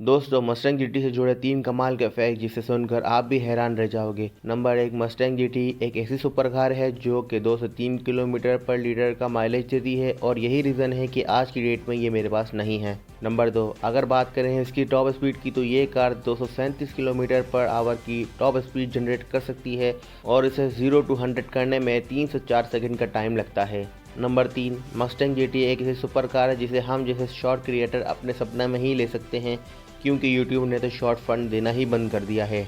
दोस्तों Mustang GT से जुड़े 3 कमाल के फैक्ट जिसे सुनकर आप भी हैरान रह जाओगे। नंबर 1, मस्टैंग जीटी एक ऐसी सुपर कार है जो कि 2 से 3 किलोमीटर पर लीटर का माइलेज देती है और यही रीज़न है कि आज की डेट में ये मेरे पास नहीं है। नंबर 2, अगर बात करें इसकी टॉप स्पीड की तो ये कार 237 किलोमीटर पर आवर की टॉप स्पीड जनरेट कर सकती है और इसे 0 to 100 करने में 3 से 4 सेकंड का टाइम लगता है। नंबर 3, मस्टैंग जीटी एक ऐसी सुपर कार है जिसे हम जैसे शॉर्ट क्रिएटर अपने सपना में ही ले सकते हैं, क्योंकि यूट्यूब ने तो शॉर्ट फंड देना ही बंद कर दिया है।